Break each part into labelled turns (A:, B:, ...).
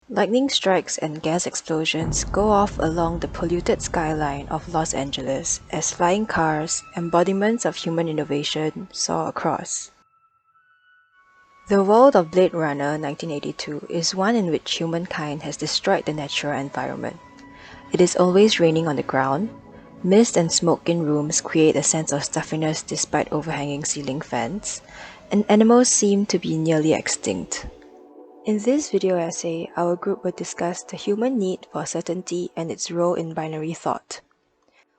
A: Lightning strikes and gas explosions go off along the polluted skyline of Los Angeles as flying cars, embodiments of human innovation, soar across. The world of Blade Runner 1982 is one in which humankind has destroyed the natural environment. It is always raining on the ground. Mist and smoke in rooms create a sense of stuffiness despite overhanging ceiling fans, and animals seem to be nearly extinct. In this video essay, our group will discuss the human need for certainty and its role in binary thought.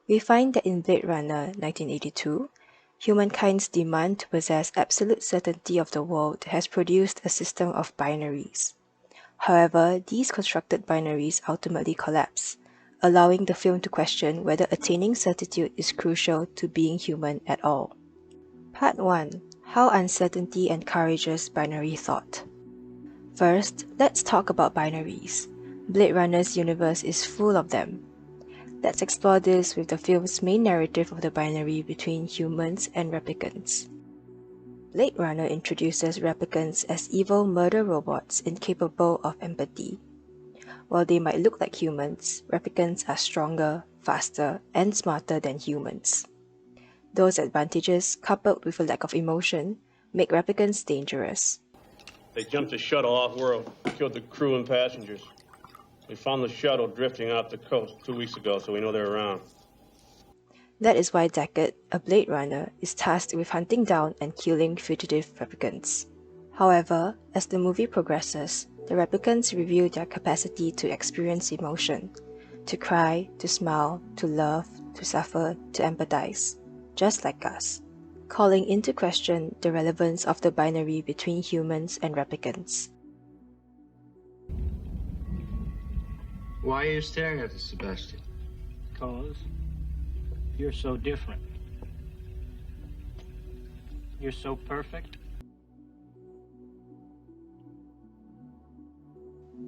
A: We find that in Blade Runner 1982, humankind's demand to possess absolute certainty of the world has produced a system of binaries. However, these constructed binaries ultimately collapse, allowing the film to question whether attaining certitude is crucial to being human at all. Part 1. How Uncertainty Encourages Binary Thought. First, let's talk about binaries. Blade Runner's universe is full of them. Let's explore this with the film's main narrative of the binary between humans and replicants. Blade Runner introduces replicants as evil murder robots incapable of empathy. While they might look like humans, replicants are stronger, faster, and smarter than humans. Those advantages, coupled with a lack of emotion, make replicants dangerous.
B: They jumped the shuttle off-world, killed the crew and passengers. We found the shuttle drifting off the coast 2 weeks ago, so we know they're around.
A: That is why Deckard, a Blade Runner, is tasked with hunting down and killing fugitive replicants. However, as the movie progresses, the replicants reveal their capacity to experience emotion, to cry, to smile, to love, to suffer, to empathize, just like us, calling into question the relevance of the binary between humans and replicants.
C: Why are you staring at us, Sebastian?
D: Because you're so different. You're so perfect.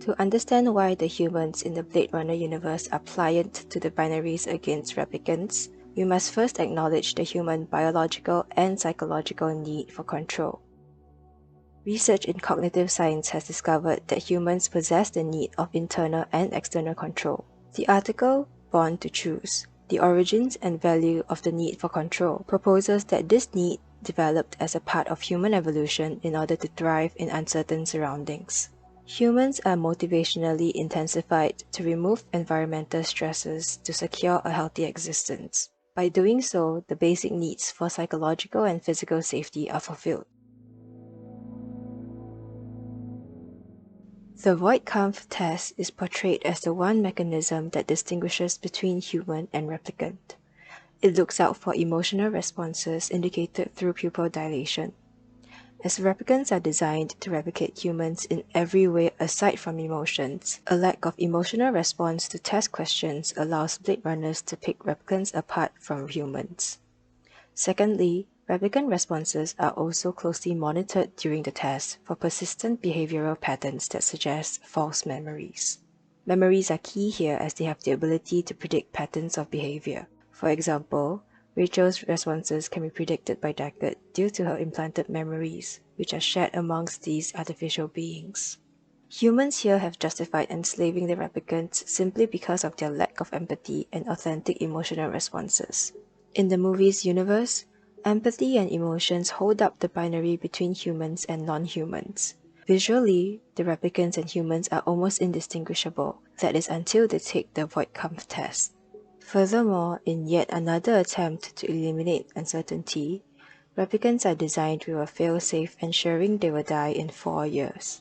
A: To understand why the humans in the Blade Runner universe are pliant to the binaries against replicants, we must first acknowledge the human biological and psychological need for control. Research in cognitive science has discovered that humans possess the need of internal and external control. The article, Born to Choose: The Origins and Value of the Need for Control, proposes that this need developed as a part of human evolution in order to thrive in uncertain surroundings. Humans are motivationally intensified to remove environmental stresses to secure a healthy existence. By doing so, the basic needs for psychological and physical safety are fulfilled. The Voight-Kampff test is portrayed as the one mechanism that distinguishes between human and replicant. It looks out for emotional responses indicated through pupil dilation. As replicants are designed to replicate humans in every way aside from emotions, a lack of emotional response to test questions allows Blade Runners to pick replicants apart from humans. Secondly, replicant responses are also closely monitored during the test for persistent behavioral patterns that suggest false memories. Memories are key here as they have the ability to predict patterns of behavior. For example, Rachel's responses can be predicted by Deckard due to her implanted memories, which are shared amongst these artificial beings. Humans here have justified enslaving the replicants simply because of their lack of empathy and authentic emotional responses. In the movie's universe, empathy and emotions hold up the binary between humans and non-humans. Visually, the replicants and humans are almost indistinguishable, that is until they take the Voight-Kampff test. Furthermore, in yet another attempt to eliminate uncertainty, replicants are designed with a fail-safe ensuring they will die in 4 years.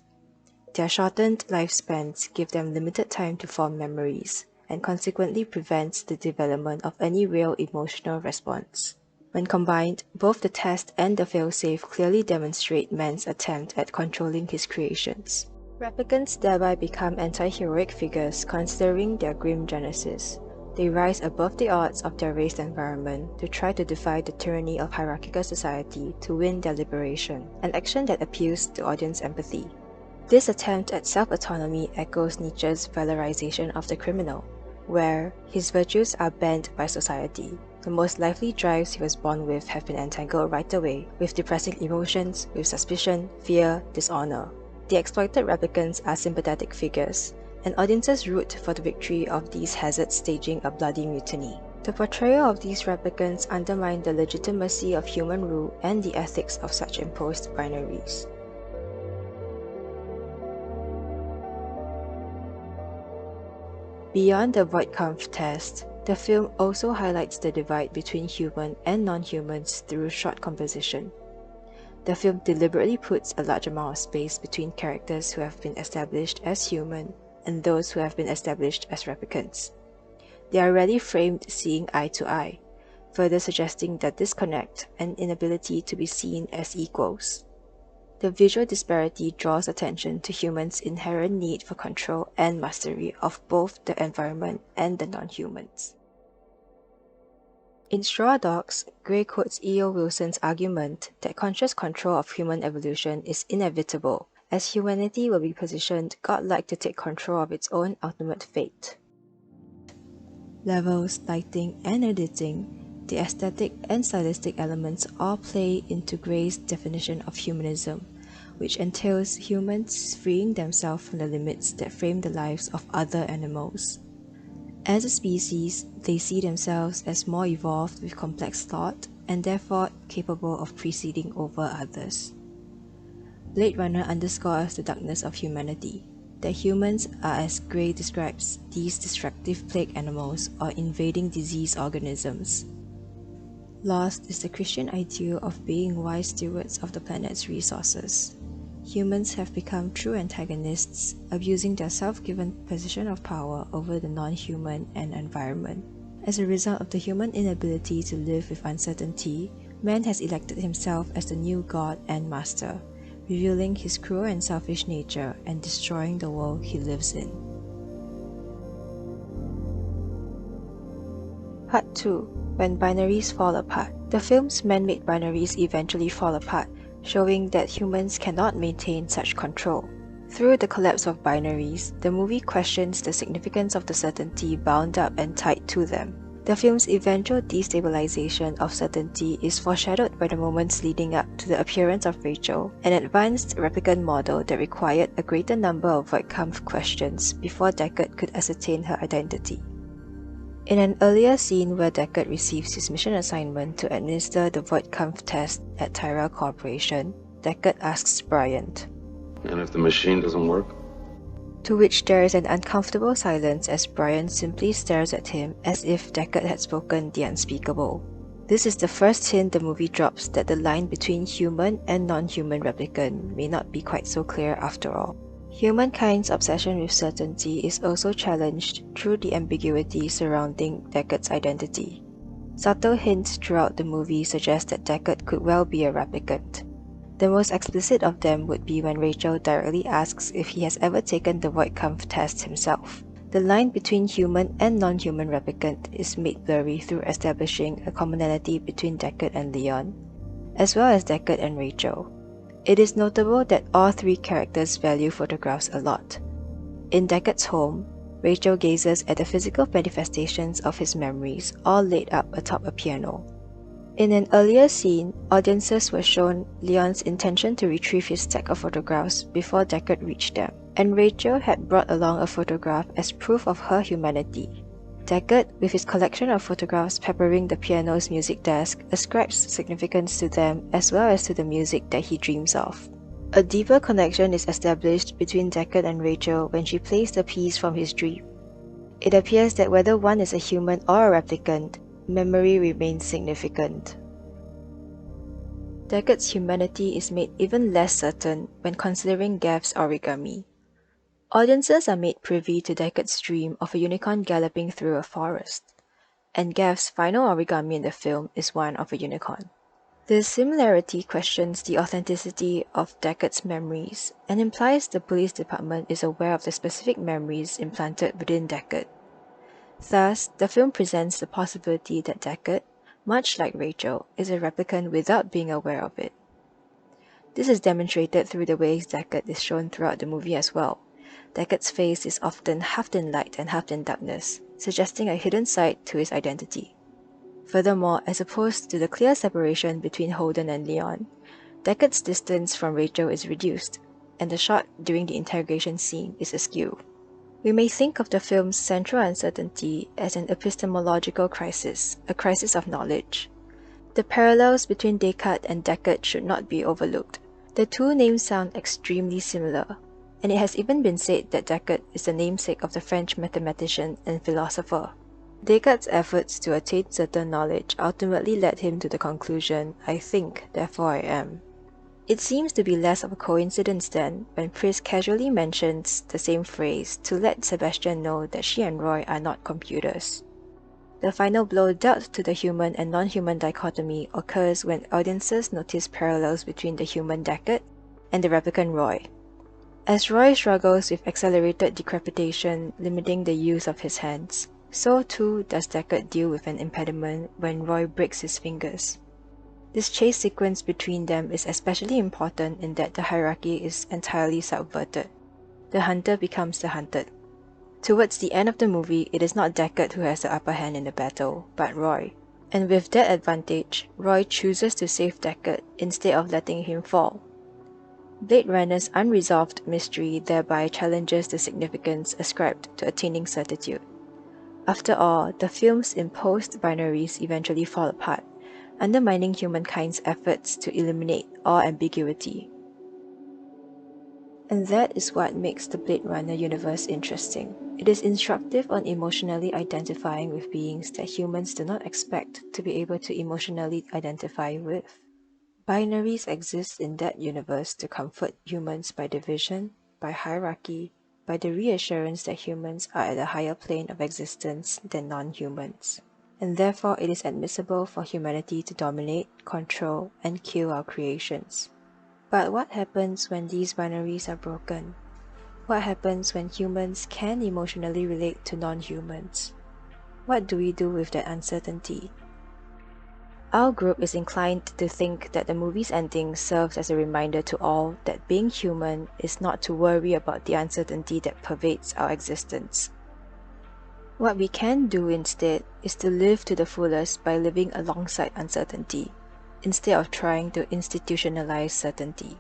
A: Their shortened lifespans give them limited time to form memories, and consequently prevents the development of any real emotional response. When combined, both the test and the failsafe clearly demonstrate man's attempt at controlling his creations. Replicants thereby become anti-heroic figures considering their grim genesis. They rise above the odds of their raised environment to try to defy the tyranny of hierarchical society to win their liberation, an action that appeals to audience empathy. This attempt at self-autonomy echoes Nietzsche's valorization of the criminal, where his virtues are banned by society. The most lively drives he was born with have been entangled right away with depressing emotions, with suspicion, fear, dishonor. The exploited replicants are sympathetic figures, and audiences root for the victory of these hazards staging a bloody mutiny. The portrayal of these replicants undermine the legitimacy of human rule and the ethics of such imposed binaries. Beyond the Voigtkampf test, the film also highlights the divide between human and non-humans through shot composition. The film deliberately puts a large amount of space between characters who have been established as human and those who have been established as replicants. They are rarely framed seeing eye to eye, further suggesting that disconnect and inability to be seen as equals. The visual disparity draws attention to humans' inherent need for control and mastery of both the environment and the non-humans. In Straw Dogs, Gray quotes E.O. Wilson's argument that conscious control of human evolution is inevitable, as humanity will be positioned godlike to take control of its own ultimate fate. Levels, lighting, and editing, the aesthetic and stylistic elements all play into Gray's definition of humanism, which entails humans freeing themselves from the limits that frame the lives of other animals. As a species, they see themselves as more evolved with complex thought and therefore capable of preceding over others. Blade Runner underscores the darkness of humanity, that humans are, as Gray describes, these destructive plague animals or invading disease organisms. Lost is the Christian ideal of being wise stewards of the planet's resources. Humans have become true antagonists, abusing their self-given position of power over the non-human and environment. As a result of the human inability to live with uncertainty, man has elected himself as the new god and master, revealing his cruel and selfish nature and destroying the world he lives in. Part 2. When Binaries Fall Apart. The film's man-made binaries eventually fall apart, showing that humans cannot maintain such control. Through the collapse of binaries, the movie questions the significance of the certainty bound up and tied to them. The film's eventual destabilization of certainty is foreshadowed by the moments leading up to the appearance of Rachel, an advanced replicant model that required a greater number of Voigtkampf questions before Deckard could ascertain her identity. In an earlier scene where Deckard receives his mission assignment to administer the Voigtkampf test at Tyrell Corporation, Deckard asks Bryant,
E: "And if the machine doesn't work?"
A: To which there is an uncomfortable silence as Bryant simply stares at him as if Deckard had spoken the unspeakable. This is the first hint the movie drops that the line between human and non-human replicant may not be quite so clear after all. Humankind's obsession with certainty is also challenged through the ambiguity surrounding Deckard's identity. Subtle hints throughout the movie suggest that Deckard could well be a replicant. The most explicit of them would be when Rachel directly asks if he has ever taken the Voigtkampf test himself. The line between human and non-human replicant is made blurry through establishing a commonality between Deckard and Leon, as well as Deckard and Rachel. It is notable that all three characters value photographs a lot. In Deckard's home, Rachel gazes at the physical manifestations of his memories, all laid up atop a piano. In an earlier scene, audiences were shown Leon's intention to retrieve his stack of photographs before Deckard reached them, and Rachel had brought along a photograph as proof of her humanity. Deckard, with his collection of photographs peppering the piano's music desk, ascribes significance to them as well as to the music that he dreams of. A deeper connection is established between Deckard and Rachel when she plays the piece from his dream. It appears that whether one is a human or a replicant, memory remains significant. Deckard's humanity is made even less certain when considering Gav's origami. Audiences are made privy to Deckard's dream of a unicorn galloping through a forest, and Gav's final origami in the film is one of a unicorn. This similarity questions the authenticity of Deckard's memories and implies the police department is aware of the specific memories implanted within Deckard. Thus, the film presents the possibility that Deckard, much like Rachel, is a replicant without being aware of it. This is demonstrated through the ways Deckard is shown throughout the movie as well. Deckard's face is often half in light and half in darkness, suggesting a hidden side to his identity. Furthermore, as opposed to the clear separation between Holden and Leon, Deckard's distance from Rachel is reduced. and the shot during the interrogation scene is askew. We may think of the film's central uncertainty as an epistemological crisis, a crisis of knowledge. The parallels between Descartes and Deckard should not be overlooked. The two names sound extremely similar, and it has even been said that Descartes is the namesake of the French mathematician and philosopher. Descartes' efforts to attain certain knowledge ultimately led him to the conclusion, "I think, therefore I am." It seems to be less of a coincidence then when Pris casually mentions the same phrase to let Sebastian know that she and Roy are not computers. The final blow dealt to the human and non-human dichotomy occurs when audiences notice parallels between the human Deckard and the replicant Roy. As Roy struggles with accelerated decrepitation limiting the use of his hands, so too does Deckard deal with an impediment when Roy breaks his fingers. This chase sequence between them is especially important in that the hierarchy is entirely subverted. The hunter becomes the hunted. Towards the end of the movie, it is not Deckard who has the upper hand in the battle, but Roy. And with that advantage, Roy chooses to save Deckard instead of letting him fall. Blade Runner's unresolved mystery thereby challenges the significance ascribed to attaining certitude. After all, the film's imposed binaries eventually fall apart, undermining humankind's efforts to eliminate all ambiguity. And that is what makes the Blade Runner universe interesting. It is instructive on emotionally identifying with beings that humans do not expect to be able to emotionally identify with. Binaries exist in that universe to comfort humans by division, by hierarchy, by the reassurance that humans are at a higher plane of existence than non-humans. And therefore it is admissible for humanity to dominate, control, and kill our creations. But what happens when these binaries are broken? What happens when humans can emotionally relate to non-humans? What do we do with that uncertainty? Our group is inclined to think that the movie's ending serves as a reminder to all that being human is not to worry about the uncertainty that pervades our existence. What we can do instead is to live to the fullest by living alongside uncertainty, instead of trying to institutionalize certainty.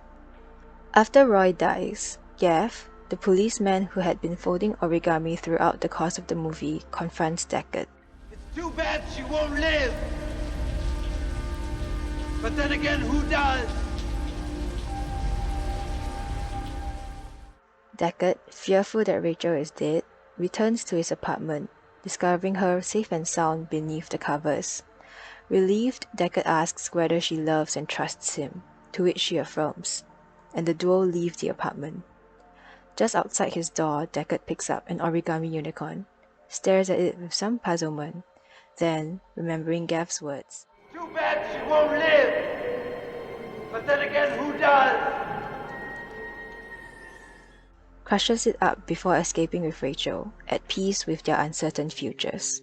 A: After Roy dies, Gav, the policeman who had been folding origami throughout the course of the movie, confronts Deckard.
F: It's too bad she won't live. But then again, who does?
A: Deckard, fearful that Rachel is dead, returns to his apartment, discovering her safe and sound beneath the covers. Relieved, Deckard asks whether she loves and trusts him, to which she affirms, and the duo leave the apartment. Just outside his door, Deckard picks up an origami unicorn, stares at it with some puzzlement, then, remembering Gav's words,
F: Too bad she won't live. But then again, who does?
A: crushes it up before escaping with Rachel, at peace with their uncertain futures.